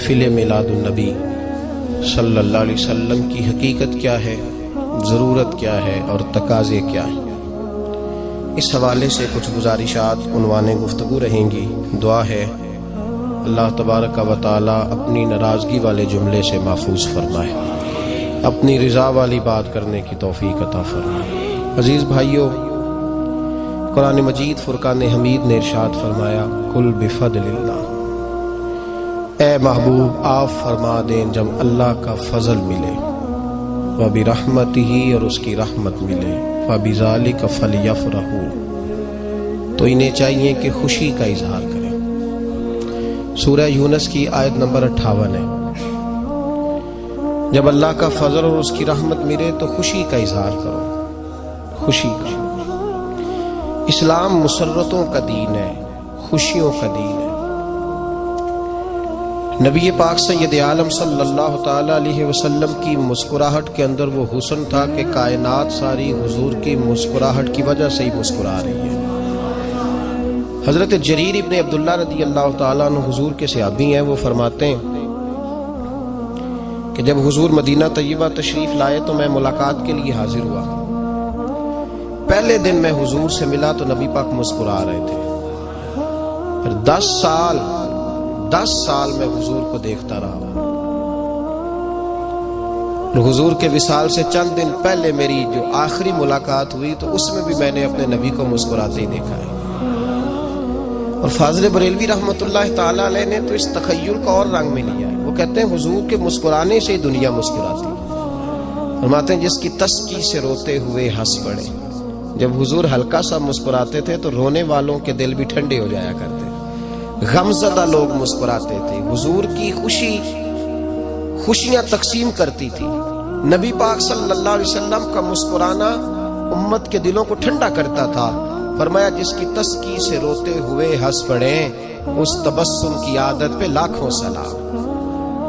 محفل میلاد النبی صلی اللہ علیہ وسلم کی حقیقت کیا ہے، ضرورت کیا ہے اور تقاضے کیا ہیں، اس حوالے سے کچھ گزارشات عنوان گفتگو رہیں گی۔ دعا ہے اللہ تبارک و تعالی اپنی ناراضگی والے جملے سے محفوظ فرمائے، اپنی رضا والی بات کرنے کی توفیق عطا فرمائے۔ عزیز بھائیو، قرآن مجید فرقان حمید نے ارشاد فرمایا قل بفضل اللہ، اے محبوب آپ فرما دیں جب اللہ کا فضل ملے، وبرحمتہ اور اس کی رحمت ملے، فبذالک فلیفرحوا تو انہیں چاہیے کہ خوشی کا اظہار کریں۔ سورہ یونس کی آیت نمبر 58 ہے۔ جب اللہ کا فضل اور اس کی رحمت ملے تو خوشی کا اظہار کرو، خوشی کا۔ اسلام مسرتوں کا دین ہے، خوشیوں کا دین ہے۔ نبی پاک سید عالم صلی اللہ تعالی علیہ وسلم کی مسکراہٹ کے اندر وہ حسن تھا کہ کائنات ساری حضور کی مسکراہٹ کی وجہ سے ہی مسکرا رہی ہے۔ حضرت جریر ابن عبداللہ رضی اللہ تعالیٰ عنہ حضور کے صحابی ہیں، وہ فرماتے ہیں کہ جب حضور مدینہ طیبہ تشریف لائے تو میں ملاقات کے لیے حاضر ہوا۔ پہلے دن میں حضور سے ملا تو نبی پاک مسکرا رہے تھے، پھر 10 سال میں حضور کو دیکھتا رہا۔ حضور کے وصال سے چند دن پہلے میری جو آخری ملاقات ہوئی تو اس میں بھی میں نے اپنے نبی کو مسکراتے ہی دیکھا ہے۔ اور فاضل بریلوی رحمۃ اللہ تعالی علیہ نے تو اس تخیل کا اور رنگ میں لیا ہے۔ وہ کہتے ہیں حضور کے مسکرانے سے ہی دنیا مسکراتی ہے۔ فرماتے ہیں جس کی تسکی سے روتے ہوئے ہنس پڑے۔ جب حضور ہلکا سا مسکراتے تھے تو رونے والوں کے دل بھی ٹھنڈے ہو جایا کرتے، غمزدہ لوگ مسکراتے تھے۔ حضور کی خوشیاں تقسیم کرتی تھی۔ نبی پاک صلی اللہ علیہ وسلم کا مسکرانا امت کے دلوں کو ٹھنڈا کرتا تھا۔ فرمایا جس کی تسکی سے روتے ہوئے ہنس پڑے اس تبسم کی عادت پہ لاکھوں سلام۔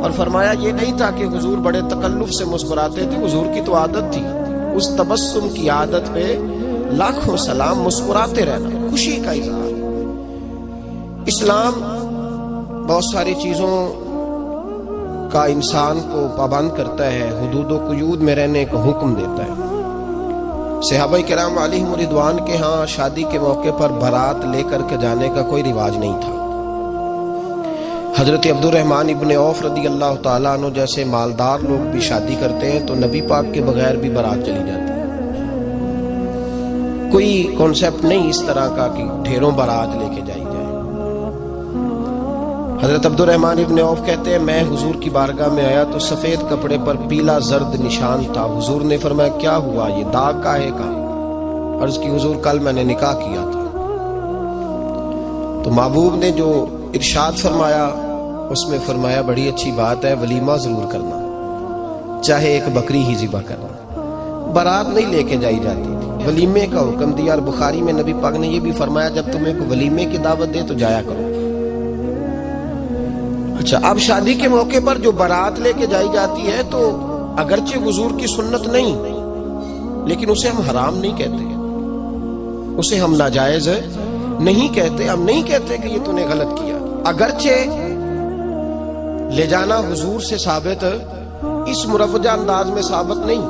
اور فرمایا یہ نہیں تھا کہ حضور بڑے تکلف سے مسکراتے تھے، حضور کی تو عادت تھی، اس تبسم کی عادت پہ لاکھوں سلام، مسکراتے رہنا، خوشی کا اظہار۔ اسلام بہت ساری چیزوں کا انسان کو پابند کرتا ہے، حدود و قیود میں رہنے کا حکم دیتا ہے۔ صحابہ کرام علیہم رضوان کے ہاں شادی کے موقع پر بارات لے کر کے جانے کا کوئی رواج نہیں تھا۔ حضرت عبد الرحمن ابن عوف رضی اللہ تعالیٰ عنہ جیسے مالدار لوگ بھی شادی کرتے ہیں تو نبی پاک کے بغیر بھی بارات چلی جاتی ہے۔ کوئی کانسیپٹ نہیں اس طرح کا کہ ڈھیروں بارات لے کے جائی جائے۔ حضرت عبد الرحمن ابن عوف کہتے ہیں میں حضور کی بارگاہ میں آیا تو سفید کپڑے پر پیلا زرد نشان تھا۔ حضور نے فرمایا کیا ہوا، یہ داغ کاہے کا؟ عرض کی حضور کل میں نے نکاح کیا تھا۔ تو محبوب نے جو ارشاد فرمایا اس میں فرمایا بڑی اچھی بات ہے، ولیمہ ضرور کرنا، چاہے ایک بکری ہی ذبح کرنا۔ بارات نہیں لے کے جائی جاتی تھی، ولیمے کا حکم دیا۔ اور بخاری میں نبی پاک نے یہ بھی فرمایا جب تمہیں کوئی ولیمے کی دعوت دے تو جایا کرو۔ اچھا، اب شادی کے موقع پر جو بارات لے کے جائی جاتی ہے تو اگرچہ حضور کی سنت نہیں، لیکن اسے ہم حرام نہیں کہتے، اسے ہم ناجائز نہیں کہتے۔ ہم نہیں کہتے کہ یہ تو نے غلط کیا، اگرچہ لے جانا حضور سے ثابت، اس مروجہ انداز میں ثابت نہیں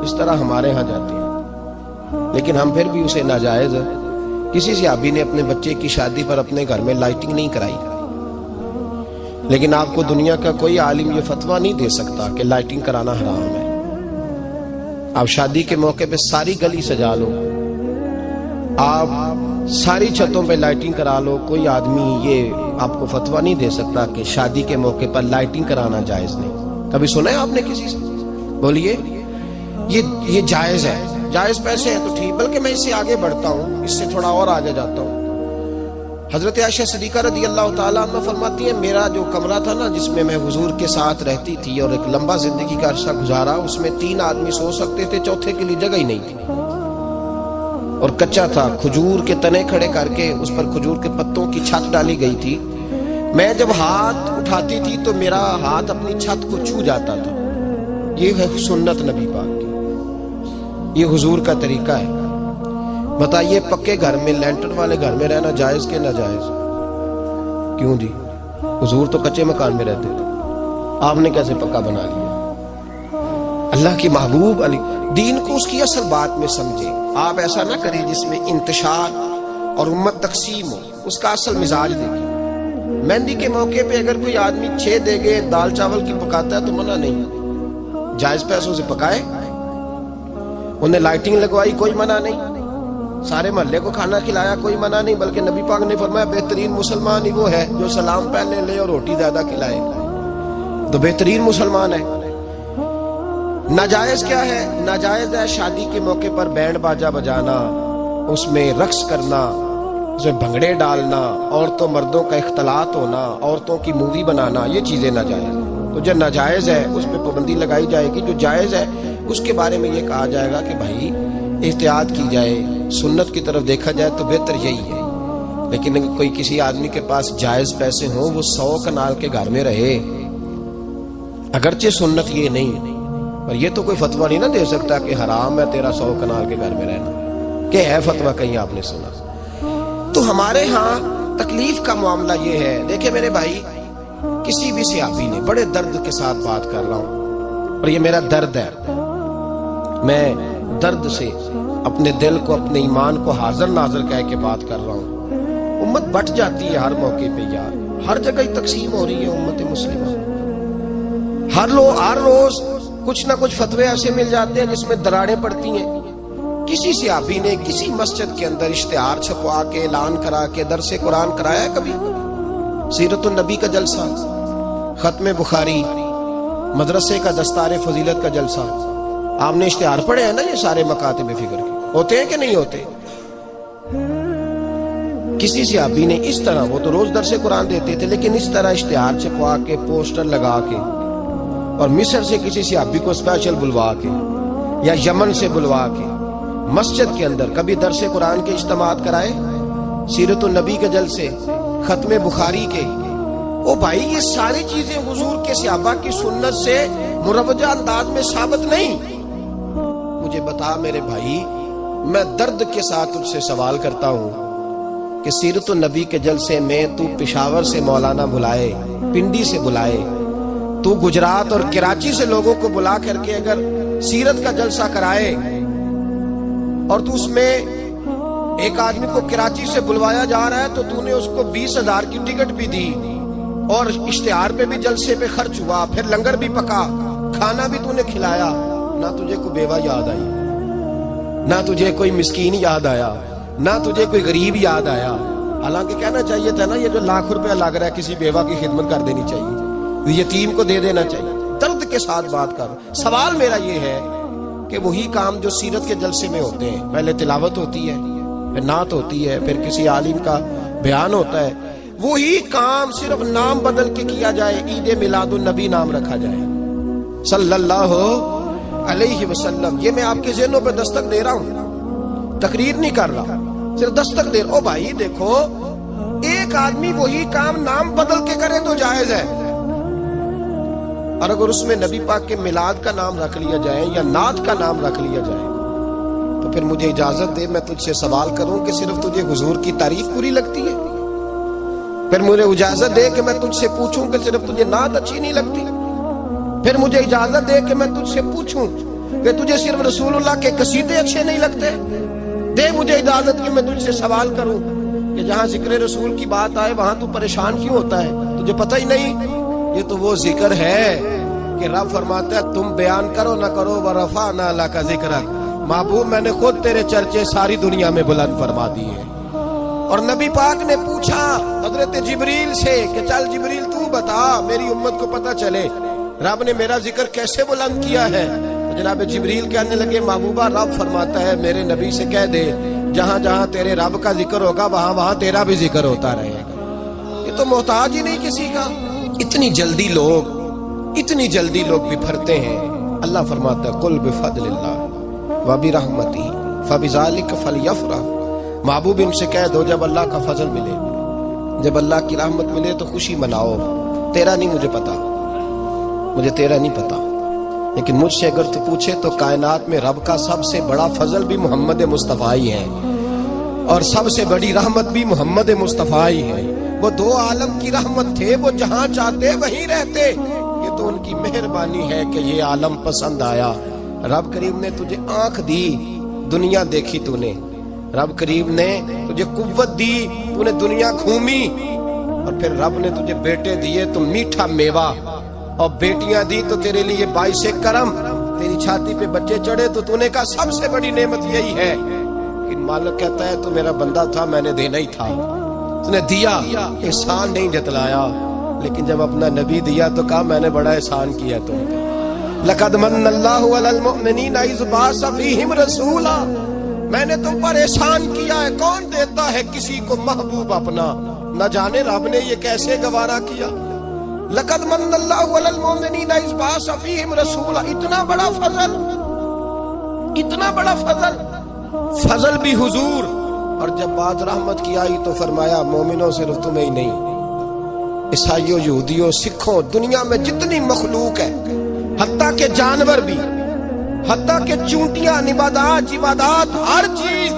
اس طرح ہمارے ہاں جاتے ہیں، لیکن ہم پھر بھی اسے ناجائز۔ کسی صحابی نے اپنے بچے کی شادی پر اپنے گھر میں لائٹنگ نہیں کرائی، لیکن آپ کو دنیا کا کوئی عالم یہ فتویٰ نہیں دے سکتا کہ لائٹنگ کرانا حرام ہے۔ آپ شادی کے موقع پہ ساری گلی سجا لو، آپ ساری چھتوں پہ لائٹنگ کرا لو، کوئی آدمی یہ آپ کو فتویٰ نہیں دے سکتا کہ شادی کے موقع پر لائٹنگ کرانا جائز نہیں۔ کبھی سنا ہے آپ نے کسی سے؟ بولیے یہ جائز ہے، جائز پیسے ہیں تو ٹھیک، بلکہ میں اس سے آگے بڑھتا ہوں، اس سے تھوڑا اور آگے جاتا ہوں۔ حضرت عائشہ صدیقہ رضی اللہ تعالیٰ عنہ فرماتی ہیں میرا جو کمرہ تھا نا جس میں میں حضور کے ساتھ رہتی تھی اور ایک لمبا زندگی کا عرصہ گزارا، اس میں 3 آدمی سو سکتے تھے، چوتھے کے لیے جگہ ہی نہیں تھی، اور کچا تھا۔ کھجور کے تنے کھڑے کر کے اس پر کھجور کے پتوں کی چھت ڈالی گئی تھی۔ میں جب ہاتھ اٹھاتی تھی تو میرا ہاتھ اپنی چھت کو چھو جاتا تھا۔ یہ ہے سنت نبی پاک کی، یہ حضور کا طریقہ ہے۔ بتائیے پکے گھر میں، لینٹر والے گھر میں رہنا جائز کہ ناجائز؟ کیوں جی؟ حضور تو کچے مکان میں رہتے تھے۔ آپ نے کیسے پکا بنا لیا؟ اللہ کی محبوب علی دین کو اس کی اصل بات میں سمجھے. آپ ایسا نہ کریں جس میں انتشار اور امت تقسیم ہو. اس کا اصل مزاج دیکھیں. مہندی کے موقع پہ اگر کوئی آدمی 6 دیگے دال چاول کی پکاتا ہے تو منع نہیں, جائز پیسوں سے پکائے. انہیں لائٹنگ لگوائی, کوئی منع نہیں. سارے محلے کو کھانا کھلایا, کوئی منع نہیں. بلکہ نبی پاک نے فرمایا بہترین مسلمان ہی وہ ہے جو سلام پہلے لے اور روٹی زیادہ کھلائے, تو بہترین مسلمان ہے. ناجائز کیا ہے؟ ناجائز ہے شادی کے موقع پر بینڈ باجا بجانا, اس میں رقص کرنا, اس میں بھنگڑے ڈالنا, عورتوں مردوں کا اختلاط ہونا, عورتوں کی مووی بنانا, یہ چیزیں ناجائز. تو جو ناجائز ہے اس پہ پابندی لگائی جائے گی. جو جائز ہے اس کے بارے میں یہ کہا جائے گا کہ بھائی احتیاط کی جائے, سنت کی طرف دیکھا جائے تو بہتر یہی ہے. لیکن اگر کوئی کسی آدمی کے پاس جائز پیسے ہوں, وہ 100 کنال کے گھر میں رہے, اگرچہ سنت یہ نہیں, اور یہ تو کوئی فتویٰ نہیں نہ دے سکتا کہ حرام ہے تیرا 100 کنال کے گھر میں رہنا, کہ ہے فتویٰ کہیں آپ نے سنا. تو ہمارے ہاں تکلیف کا معاملہ یہ ہے. دیکھیں میرے بھائی, کسی بھی صحابی نے, بڑے درد کے ساتھ بات کر رہا ہوں اور یہ میرا درد ہے, میں درد سے اپنے دل کو, اپنے ایمان کو حاضر ناظر کہہ کے بات کر رہا ہوں. امت بٹ جاتی ہے ہر موقع پہ یار, ہر جگہ ہی تقسیم ہو رہی ہے امت مسلمہ. ہر روز کچھ نہ کچھ فتوے ایسے مل جاتے ہیں جس میں دراڑیں پڑتی ہیں. کسی صحابی نے کسی مسجد کے اندر اشتہار چھپوا کے, اعلان کرا کے درس قرآن کرایا ہے کبھی؟ سیرت النبی کا جلسہ, ختم بخاری, مدرسے کا دستار فضیلت کا جلسہ, آپ نے اشتہار پڑھے ہیں نا یہ سارے مکاتب فکر کے, ہوتے ہیں کہ نہیں ہوتے؟ کسی صحابی نے اس طرح, وہ تو روز درس قرآن دیتے تھے, لیکن اس طرح اشتہار چھپوا کے, پوسٹر لگا کے, اور مصر سے کسی صحابی کو اسپیشل بلوا کے یا یمن سے بلوا کے مسجد کے اندر کبھی درس قرآن کے اجتماعات کرائے, سیرت النبی کے جلسے, ختم بخاری کے. او بھائی یہ ساری چیزیں حضور کے صحابہ کی سنت سے مروجہ انداز میں ثابت نہیں. مجھے بتا میرے بھائی, میں درد کے ساتھ تجھ سے سوال کرتا ہوں کہ سیرت النبی کے جلسے میں تو پشاور سے مولانا بلائے, پنڈی سے بلائے, تو گجرات اور کراچی سے لوگوں کو بلا کر کے اگر سیرت کا جلسہ کرائے, اور تو اس میں ایک آدمی کو کراچی سے بلوایا جا رہا ہے تو تو نے اس کو 20,000 کی ٹکٹ بھی دی, اور اشتہار پہ بھی جلسے پہ خرچ ہوا, پھر لنگر بھی پکا, کھانا بھی تو نے کھلایا, نہ تجھے کوئی بیوہ یاد آئی, نہ تجھے کوئی مسکین یاد آیا, نہ تجھے کوئی غریب یاد آیا. حالانکہ کہنا چاہیے تھا نا, یہ جو لاکھ روپیہ لگ رہا ہے کسی بیوہ کی خدمت کر دینی چاہیے, یتیم کو دے دینا چاہیے. درد کے ساتھ بات کر. سوال میرا یہ ہے کہ وہی کام جو سیرت کے جلسے میں ہوتے ہیں, پہلے تلاوت ہوتی ہے, پھر نعت ہوتی ہے, پھر کسی عالم کا بیان ہوتا ہے, وہی کام صرف نام بدل کے کیا جائے, عید میلاد النبی نام رکھا جائے صلی اللہ علیہ وسلم. یہ میں آپ کے ذہنوں پہ دستک دے رہا ہوں, تقریر نہیں کر رہا, صرف دستک دے رہا. او بھائی دیکھو, ایک آدمی وہی کام نام بدل کے کرے تو جائز ہے, اور اگر اس میں نبی پاک کے میلاد کا نام رکھ لیا جائے یا نعت کا نام رکھ لیا جائے تو پھر مجھے اجازت دے میں تجھ سے سوال کروں کہ صرف تجھے حضور کی تعریف پوری لگتی ہے؟ پھر مجھے اجازت دے کہ میں تجھ سے پوچھوں کہ صرف تجھے نعت اچھی نہیں لگتی؟ پھر مجھے اجازت دے کہ میں تجھ سے پوچھوں کہ تجھے صرف رسول اللہ کے قصیدے اچھے نہیں لگتے؟ دے مجھے اجازت کہ میں تجھ سے سوال کروں کہ جہاں ذکر رسول کی بات آئے وہاں تو پریشان کیوں ہوتا ہے؟ تجھے پتہ ہی نہیں یہ تو وہ ذکر ہے کہ رب فرماتا ہے تم بیان کرو نہ کرو وَرَفَعْنَا لَكَ ذِكْرَكَ, محبوب میں نے خود تیرے چرچے ساری دنیا میں بلند فرما دیے. اور نبی پاک نے پوچھا حضرت جبریل سے کہ چل جبریل تو بتا میری امت کو پتہ چلے رب نے میرا ذکر کیسے بلند کیا ہے. جناب جبریل کہنے لگے محبوبہ رب فرماتا ہے میرے نبی سے کہہ دے جہاں جہاں تیرے رب کا ذکر ہوگا وہاں وہاں تیرا بھی ذکر ہوتا رہے گا. یہ تو محتاج ہی نہیں کسی کا. اتنی جلدی لوگ بپھرتے ہیں. اللہ فرماتا ہے قل بفضل اللہ وبرحمتہ فبذلک فلیفرح. محبوب ان سے کہہ دو جب اللہ کا فضل ملے, جب اللہ کی رحمت ملے تو خوشی مناؤ. تیرا نہیں مجھے پتا, مجھے تیرا نہیں پتا, لیکن مجھ سے اگر تو پوچھے تو کائنات میں رب کا سب سے بڑا فضل بھی محمد مصطفیٰ ہی ہے, اور سب سے بڑی رحمت بھی محمد مصطفیٰ ہی ہے. وہ دو عالم کی رحمت تھے, وہ جہاں چاہتے وہیں رہتے. یہ تو مہربانی ہے کہ یہ عالم پسند آیا. رب کریم نے تجھے آنکھ دی, دنیا دیکھی تو نے. رب کریم نے تجھے قوت دی, تو نے دنیا گھومی. اور پھر رب نے تجھے بیٹے دیے تو میٹھا میوہ, اور بیٹیاں دی تو تیرے لیے باعث کرم. تیری چھاتی پہ بچے چڑھے تو تو نے کہا سب سے بڑی نعمت یہی ہے. کہ مالک کہتا ہے تو میرا بندہ تھا, میں نے دینا ہی تھا. تو نے دیا, احسان نہیں جتلایا. لیکن جب اپنا نبی دیا تو کہا میں نے بڑا احسان کیا تم پہ. لقد من اللہ علی المؤمنین اذ بعث فیہم رسولا, میں نے تم پر احسان کیا ہے. کون دیتا ہے کسی کو محبوب اپنا, نہ جانے رب نے یہ کیسے گوارا کیا. لقد من اللہ علی المؤمنین اذ بعث فیہم رسولا, اتنا بڑا فضل, اتنا بڑا فضل. فضل بھی حضور. اور جب بات رحمت کی آئی تو فرمایا مومنوں صرف تمہیں ہی نہیں, عیسائیوں, یہودیوں, سکھوں, دنیا میں جتنی مخلوق ہے, حتیٰ کہ جانور بھی, حتیٰ کہ چونٹیاں, نباتات, جمادات, ہر چیز.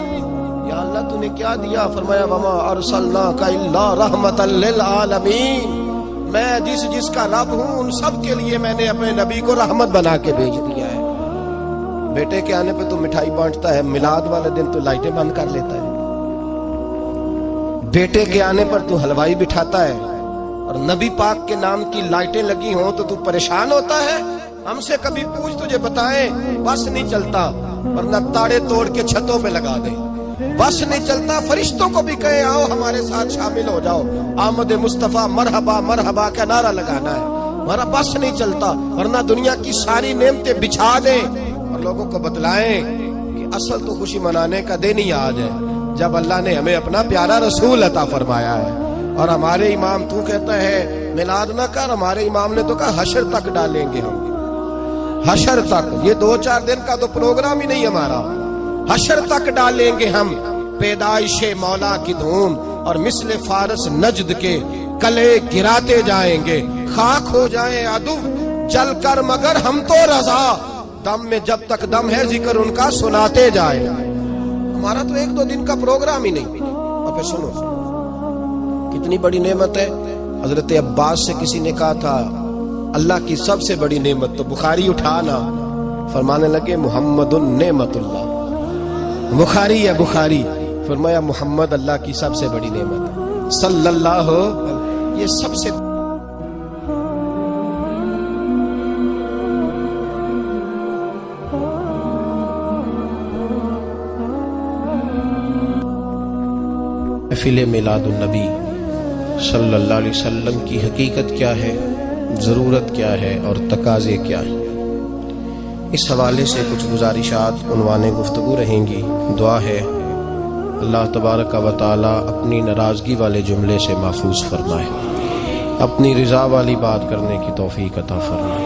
یا اللہ تو نے کیا دیا؟ فرمایا وما ارسلناک الا رحمتا للعالمین, میں جس کا رب ہوں ان سب کے لیے میں نے اپنے نبی کو رحمت بنا کے بھیج دیا ہے. بیٹے کے آنے پہ تو مٹھائی بانٹتا ہے, میلاد والے دن تو لائٹیں بند کر لیتا ہے. بیٹے کے آنے پر تو حلوائی بٹھاتا ہے, اور نبی پاک کے نام کی لائٹیں لگی ہوں تو پریشان ہوتا ہے. ہم سے کبھی پوچھ, تجھے بتائیں بس نہیں چلتا, ورنہ تاڑے توڑ کے چھتوں پہ لگا دیں. بس نہیں چلتا, فرشتوں کو بھی کہیں آؤ ہمارے ساتھ شامل ہو جاؤ, آمد مصطفیٰ مرحبا مرحبا کا نعرہ لگانا ہے. ہمارا بس نہیں چلتا, ورنہ دنیا کی ساری نعمتیں بچھا دیں اور لوگوں کو بتلائیں کہ اصل تو خوشی منانے کا دن ہی آج ہے جب اللہ نے ہمیں اپنا پیارا رسول عطا فرمایا ہے. اور ہمارے امام, تو کہتا ہے میلاد نہ کر, ہمارے امام نے تو کہا حشر تک ڈالیں گے ہم, حشر تک. یہ 2-4 دن کا تو پروگرام ہی نہیں ہمارا, حشر تک ڈالیں گے ہم پیدائش مولا کی دھوم, اور مثل فارس نجد کے کلے گراتے جائیں گے. خاک ہو جائیں عدو چل کر مگر ہم تو رضا, دم میں جب تک دم ہے ذکر ان کا سناتے جائیں. ہمارا تو 1-2 دن کا پروگرام ہی نہیں. اور پھر سنو کتنی بڑی نعمت ہے. حضرت عباس سے کسی نے کہا تھا اللہ کی سب سے بڑی نعمت, تو بخاری اٹھانا, فرمانے لگے محمد نعمت اللہ. بخاری ہے بخاری, فرمایا محمد اللہ کی سب سے بڑی نعمت ہے, صلی اللہ. یہ سب سے محفل میلاد النبی صلی اللہ علیہ وسلم کی حقیقت کیا ہے, ضرورت کیا ہے اور تقاضے کیا ہیں. اس حوالے سے کچھ گزارشات عنوان گفتگو رہیں گی. دعا ہے اللہ تبارک و تعالی اپنی ناراضگی والے جملے سے محفوظ فرمائے, اپنی رضا والی بات کرنے کی توفیق عطا فرمائے.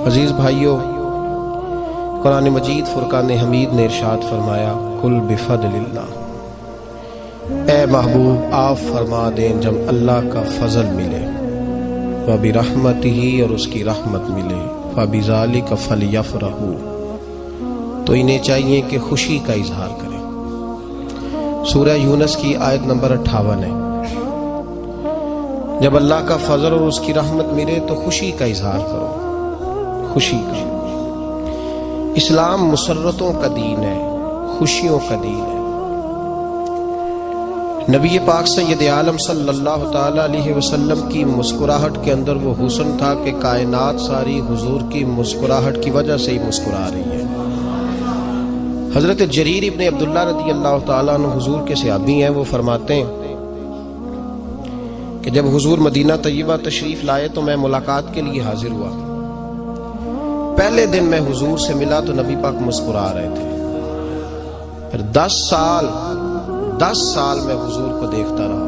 عزیز بھائیو, قرآن مجید فرقان حمید نے ارشاد فرمایا قل بفضل اللہ, اے محبوب آپ فرما دیں جب اللہ کا فضل ملے, وبرحمتہ اور اس کی رحمت ملے, فبذالک فلیفرحوا تو انہیں چاہیے کہ خوشی کا اظہار کریں. سورہ یونس کی آیت نمبر 58 ہے. جب اللہ کا فضل اور اس کی رحمت ملے تو خوشی کا اظہار کرو, خوشی کا. اسلام مسرتوں کا دین ہے, خوشیوں کا دین ہے. نبی پاک سید عالم صلی اللہ تعالی علیہ وسلم کی مسکراہٹ کے اندر وہ حسن تھا کہ کائنات ساری حضور کی مسکراہٹ کی وجہ سے ہی مسکرا رہی ہے. حضرت جریر ابن عبداللہ رضی اللہ تعالیٰ عنہ حضور کے صحابی ہیں, وہ فرماتے ہیں کہ جب حضور مدینہ طیبہ تشریف لائے تو میں ملاقات کے لیے حاضر ہوا. پہلے دن میں حضور سے ملا تو نبی پاک مسکرا رہے تھے. پھر 10 سال میں حضور کو دیکھتا رہا.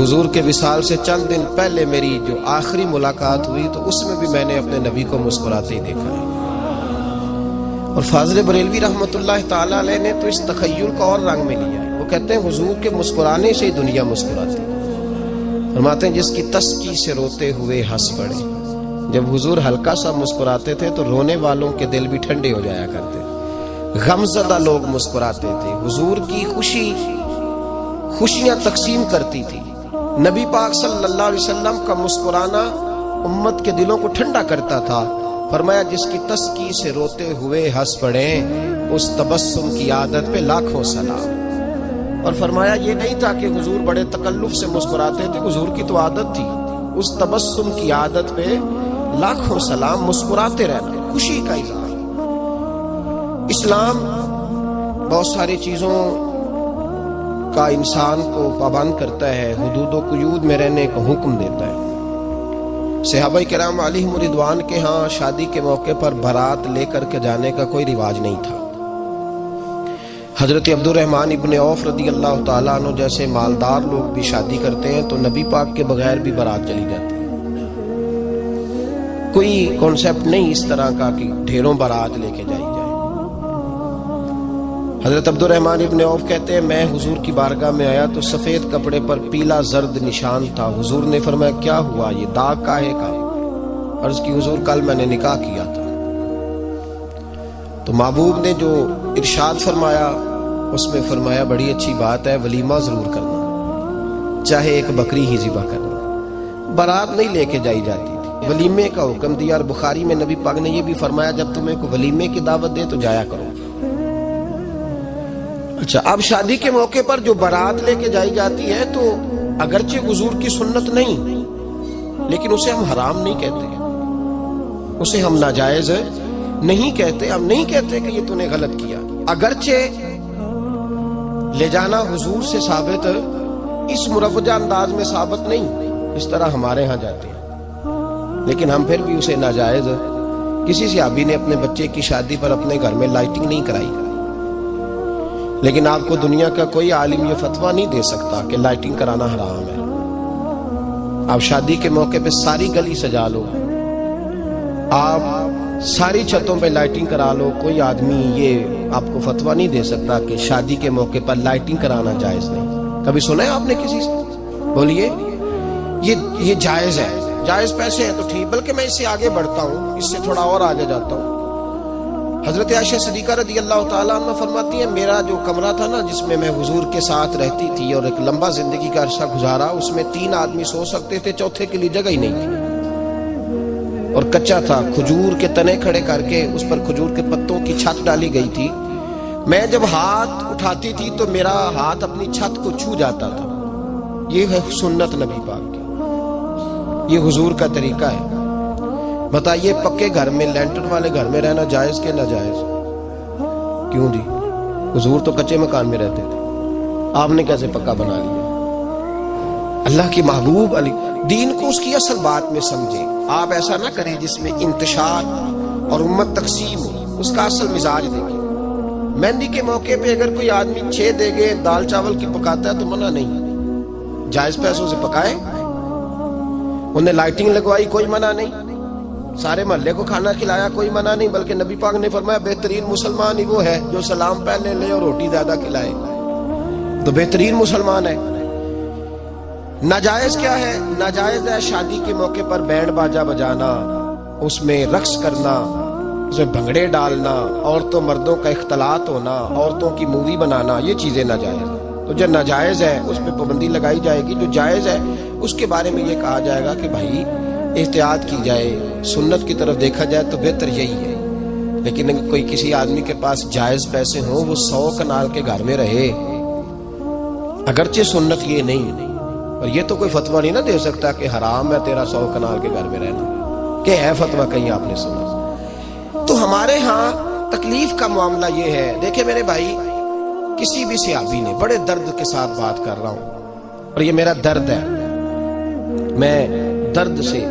حضور کے وصال سے چند دن پہلے میری جو آخری ملاقات ہوئی تو اس میں بھی میں نے اپنے نبی کو مسکراتے ہی دیکھا ہے. اور فاضل بریلوی رحمۃ اللہ تعالی علیہ نے تو اس تخیل کو اور رنگ میں لیا ہے. وہ کہتے ہیں حضور کے مسکرانے سے ہی دنیا مسکراتی. فرماتے ہیں جس کی تسکی سے روتے ہوئے ہنس پڑے. جب حضور ہلکا سا مسکراتے تھے تو رونے والوں کے دل بھی ٹھنڈے ہو جایا کرتے, غمزدہ لوگ مسکراتے تھے. حضور کی خوشیاں تقسیم کرتی تھی. نبی پاک صلی اللہ علیہ وسلم کا مسکرانا امت کے دلوں کو ٹھنڈا کرتا تھا. فرمایا جس کی تسکی سے روتے ہوئے ہنس پڑے اس تبسم کی عادت پہ لاکھوں سلام. اور فرمایا یہ نہیں تھا کہ حضور بڑے تکلف سے مسکراتے تھے, حضور کی تو عادت تھی اس تبسم کی عادت پہ لاکھوں سلام, مسکراتے رہنا, خوشی کا اظہار. اسلام بہت ساری چیزوں کا انسان کو پابند کرتا ہے, حدود و قیود میں رہنے کا حکم دیتا ہے. صحابہ کرام علیہم رضوان کے ہاں شادی کے موقع پر بارات لے کر کے جانے کا کوئی رواج نہیں تھا. حضرت عبد الرحمن ابن عوف رضی اللہ تعالیٰ عنہ جیسے مالدار لوگ بھی شادی کرتے ہیں تو نبی پاک کے بغیر بھی بارات چلی جاتی ہے. کوئی کانسیپٹ نہیں اس طرح کا کہ ڈھیروں بارات لے کے جائی جائے. حضرت عبد الرحمن ابن عوف کہتے ہیں میں حضور کی بارگاہ میں آیا تو سفید کپڑے پر پیلا زرد نشان تھا. حضور نے فرمایا کیا ہوا, یہ داغ کاہے کا؟ عرض کی حضور کل میں نے نکاح کیا تھا. تو محبوب نے جو ارشاد فرمایا اس میں فرمایا بڑی اچھی بات ہے, ولیمہ ضرور کرنا, چاہے ایک بکری ہی ذبح کرنا. بارات نہیں لے کے جائی جاتی تھی, ولیمے کا حکم دیا. اور بخاری میں نبی پاک نے یہ بھی فرمایا جب تمہیں کو ولیمے کی دعوت دے تو جایا کرو. اچھا, اب شادی کے موقع پر جو بارات لے کے جائی جاتی ہے تو اگرچہ حضور کی سنت نہیں لیکن اسے ہم حرام نہیں کہتے, اسے ہم ناجائز نہیں کہتے. ہم نہیں کہتے کہ یہ تو نے غلط کیا. اگرچہ لے جانا حضور سے ثابت اس مروجہ انداز میں ثابت نہیں اس طرح ہمارے ہاں جاتے ہیں, لیکن ہم پھر بھی اسے ناجائز. کسی صحابی نے اپنے بچے کی شادی پر اپنے گھر میں لائٹنگ نہیں کرائی, لیکن آپ کو دنیا کا کوئی عالم یہ فتویٰ نہیں دے سکتا کہ لائٹنگ کرانا حرام ہے. آپ شادی کے موقع پہ ساری گلی سجا لو, آپ ساری چھتوں پہ لائٹنگ کرا لو, کوئی آدمی یہ آپ کو فتویٰ نہیں دے سکتا کہ شادی کے موقع پر لائٹنگ کرانا جائز نہیں. کبھی سنا ہے آپ نے کسی سے؟ بولیے یہ جائز ہے, جائز پیسے ہیں تو ٹھیک. بلکہ میں اس سے آگے بڑھتا ہوں, اس سے تھوڑا اور آگے جاتا ہوں. حضرت عائشہ صدیقہ رضی اللہ تعالیٰ عنہ فرماتی ہیں میرا جو کمرہ تھا نا جس میں میں حضور کے ساتھ رہتی تھی اور ایک لمبا زندگی کا عرصہ گزارا, اس میں 3 آدمی سو سکتے تھے, چوتھے کے لیے جگہ ہی نہیں تھی. اور کچا تھا, کھجور کے تنے کھڑے کر کے اس پر کھجور کے پتوں کی چھت ڈالی گئی تھی. میں جب ہاتھ اٹھاتی تھی تو میرا ہاتھ اپنی چھت کو چھو جاتا تھا. یہ ہے سنت نبی پاک کی, یہ حضور کا طریقہ ہے. بتائیے پکے گھر میں لینٹر والے گھر میں رہنا جائز کہ ناجائز؟ کیوں جی, حضور تو کچے مکان میں رہتے تھے, آپ نے کیسے پکا بنا لیا؟ اللہ کی محبوب علی دین کو اس کی اصل بات میں سمجھے. آپ ایسا نہ کریں جس میں انتشار اور امت تقسیم ہو, اس کا اصل مزاج دیکھیں. مہندی کے موقع پہ اگر کوئی آدمی 6 دیگے دال چاول کی پکاتا ہے تو منع نہیں, جائز پیسوں سے پکائے. انہیں لائٹنگ لگوائی, کوئی منع نہیں. سارے محلے کو کھانا کھلایا, کوئی منع نہیں. بلکہ نبی پاک نے فرمایا بہترین مسلمان ہی وہ ہے جو سلام پہلے لے اور روٹی زیادہ کھلائے, تو بہترین مسلمان ہے. ناجائز کیا ہے؟ ناجائز ہے شادی کے موقع پر بینڈ باجا بجانا, اس میں رقص کرنا, اس میں بھنگڑے ڈالنا, عورتوں مردوں کا اختلاط ہونا, عورتوں کی مووی بنانا, یہ چیزیں ناجائز ہیں. تو جو ناجائز ہے اس پہ پابندی لگائی جائے گی. جو جائز ہے اس کے بارے میں یہ کہا جائے گا کہ بھائی احتیاط کی جائے, سنت کی طرف دیکھا جائے تو بہتر یہی ہے. لیکن اگر کوئی کسی آدمی کے پاس جائز پیسے ہوں, وہ 100 کنال کے گھر میں رہے, اگرچہ سنت یہ نہیں, اور یہ تو کوئی فتویٰ نہیں نہ دے سکتا کہ حرام ہے تیرا 100 کنال کے گھر میں رہنا, کہ ہے فتویٰ کہیں آپ نے سنا؟ تو ہمارے ہاں تکلیف کا معاملہ یہ ہے. دیکھیں میرے بھائی, کسی بھی صحابی نے, بڑے درد کے ساتھ بات کر رہا ہوں اور یہ میرا درد ہے, میں درد سے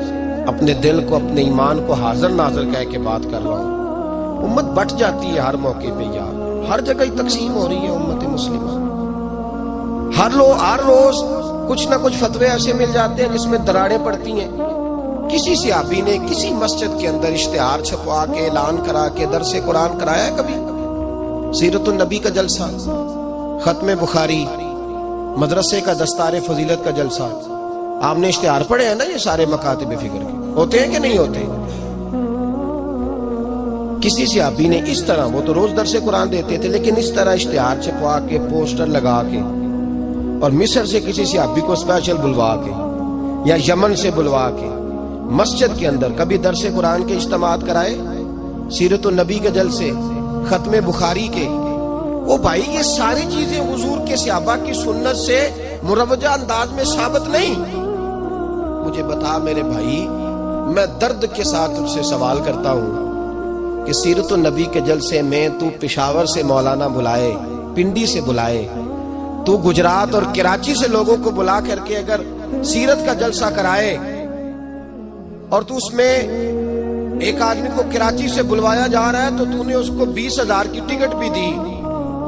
اپنے دل کو, اپنے ایمان کو حاضر ناظر کہہ کے بات کر رہا ہوں. امت بٹ جاتی ہے ہر موقع پہ یار, ہر جگہ ہی تقسیم ہو رہی ہے امت مسلمہ. ہر روز کچھ نہ کچھ فتوے ایسے مل جاتے ہیں جس میں دراڑیں پڑتی ہیں. کسی صحابی نے کسی مسجد کے اندر اشتہار چھپوا کے اعلان کرا کے درس قرآن کرایا ہے کبھی؟ سیرت النبی کا جلسہ, ختم بخاری, مدرسے کا دستار فضیلت کا جلسہ, آپ نے اشتہار پڑھے ہیں نا یہ سارے مکاتب فکر کے, ہوتے ہیں کہ نہیں ہوتے؟ کسی صحابی نے اس طرح, وہ تو روز درس قرآن دیتے تھے, لیکن اس طرح اشتہار چھپوا کے, پوسٹر لگا کے, اور مصر سے کسی صحابی کو اسپیشل بلوا کے یا یمن سے بلوا کے مسجد کے اندر کبھی درس قرآن کے اجتماعات کرائے، سیرت النبی کے جلسے، ختم بخاری کے. وہ بھائی یہ ساری چیزیں حضور کے صحابہ کی سنت سے مروجہ انداز میں ثابت نہیں. مجھے بتا میرے بھائی، میں درد کے ساتھ تجھ سے سوال کرتا ہوں کہ سیرت النبی کے جلسے میں تو پشاور سے مولانا بلائے، پنڈی سے بلائے، تو گجرات اور کراچی سے لوگوں کو بلا کر کے اگر سیرت کا جلسہ کرائے، اور تو اس میں ایک آدمی کو کراچی سے بلوایا جا رہا ہے تو تو نے اس کو 20,000 کی ٹکٹ بھی دی،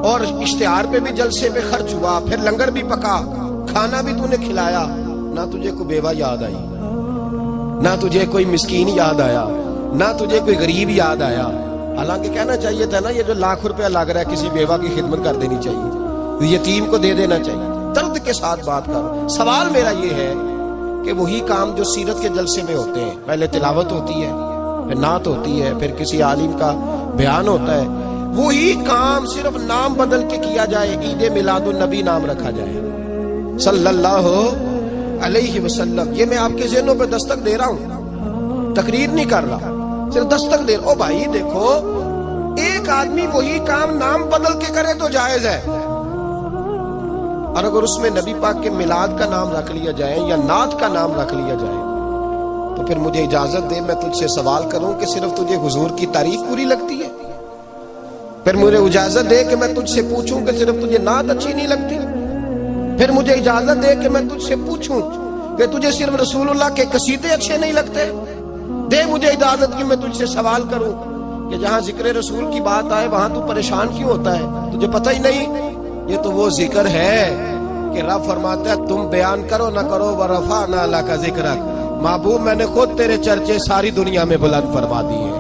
اور اشتہار پہ بھی جلسے میں خرچ ہوا، پھر لنگر بھی پکا، کھانا بھی تو نے کھلایا، نہ تجھے کوئی بیوہ یاد آئی، نہ تجھے کوئی مسکین یاد آیا، نہ تجھے کوئی غریب یاد آیا. حالانکہ کہنا چاہیے تھا نا یہ جو ₹1,00,000 لگ رہا ہے کسی بیوہ کی خدمت کر دینی چاہیے، یتیم کو دے دینا چاہیے. درد کے ساتھ بات کر. سوال میرا یہ ہے کہ وہی کام جو سیرت کے جلسے میں ہوتے ہیں، پہلے تلاوت ہوتی ہے، پھر نعت ہوتی ہے، پھر کسی عالم کا بیان ہوتا ہے، وہی کام صرف نام بدل کے کیا جائے، عید میلاد النبی نام رکھا جائے صلی اللہ علیہ وسلم. یہ میں آپ کے ذہنوں پہ دستک دے رہا ہوں، تقریر نہیں کر رہا، صرف دستک دے رہا. او بھائی دیکھو، ایک آدمی وہی کام نام بدل کے کرے تو جائز ہے، اور اگر اس میں نبی پاک کے میلاد کا نام رکھ لیا جائے یا نعت کا نام رکھ لیا جائے تو پھر مجھے اجازت دے میں تجھ سے سوال کروں کہ صرف تجھے حضور کی تعریف پوری لگتی ہے؟ پھر مجھے اجازت دے کہ میں تجھ سے پوچھوں کہ صرف تجھے نعت اچھی نہیں لگتی؟ پھر مجھے اجازت دے کہ میں تجھ سے پوچھوں کہ تجھے صرف رسول اللہ کے قصیدے اچھے نہیں لگتے؟ دے مجھے اجازت کہ میں تجھ سے سوال کروں کہ جہاں ذکر رسول کی بات آئے وہاں تو پریشان کیوں ہوتا ہے؟ تجھے پتہ ہی نہیں یہ تو وہ ذکر ہے کہ رب فرماتا ہے تم بیان کرو نہ کرو وَرَفَعْنَا لَكَ ذِكْرَكَ، محبوب میں نے خود تیرے چرچے ساری دنیا میں بلند فرما دیے.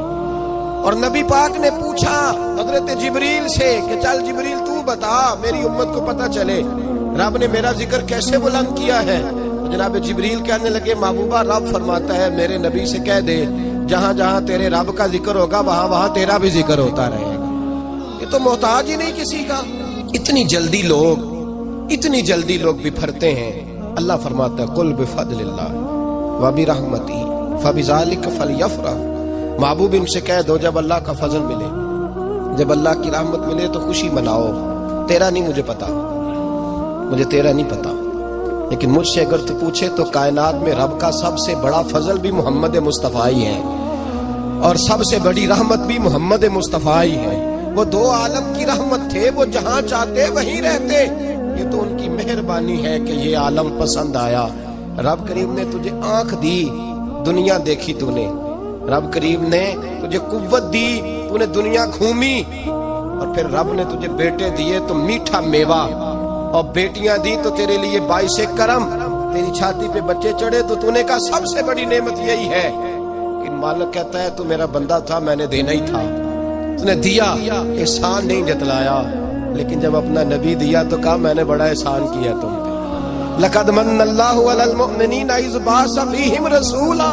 اور نبی پاک نے پوچھا حضرت جبریل سے کہ چل جبریل تو بتا میری امت کو پتہ چلے رب نے میرا ذکر کیسے بلند کیا ہے. جناب جبریل کہنے لگے محبوبہ رب فرماتا ہے میرے نبی سے کہہ دے جہاں جہاں تیرے رب کا ذکر ہوگا وہاں وہاں تیرا بھی ذکر ہوتا رہے گا. یہ تو محتاج ہی نہیں کسی کا. اتنی جلدی لوگ بپھرتے ہیں. اللہ فرماتا ہے قل بفضل اللہ وبرحمتہ فبذلک فلیفرح. محبوب ان سے کہہ دو جب اللہ کا فضل ملے، جب اللہ کی رحمت ملے تو خوشی مناؤ. تیرا نہیں مجھے پتا، مجھے تیرا نہیں پتا، لیکن مجھ سے اگر تو پوچھے تو کائنات میں رب کا سب سے بڑا فضل بھی محمد مصطفیٰ ہی ہے، اور سب سے بڑی رحمت بھی محمد مصطفیٰ ہی ہے. وہ دو عالم کی رحمت تھے، وہ جہاں چاہتے وہیں رہتے. یہ تو ان کی مہربانی ہے کہ یہ عالم پسند آیا. رب کریم نے تجھے آنکھ دی، دنیا دیکھی تو نے. رب کریم نے تجھے قوت دی، تو نے دنیا گھومی. اور پھر رب نے تجھے بیٹے دیے تو میٹھا میوہ، اور بیٹیاں دی تو تیرے لیے باعث کرم. تیری چھاتی پہ بچے چڑھے تو نے کہا سب سے بڑی نعمت یہی ہے. کہ مالک کہتا ہے تو میرا بندہ تھا، میں نے دینا ہی تھا. تو نے دیا، احسان نہیں جتلایا. لیکن جب اپنا نبی دیا تو کہا میں نے بڑا احسان کیا تم پہ. لقد من اللہ علی المؤمنین اذ بعث فیہم رسولا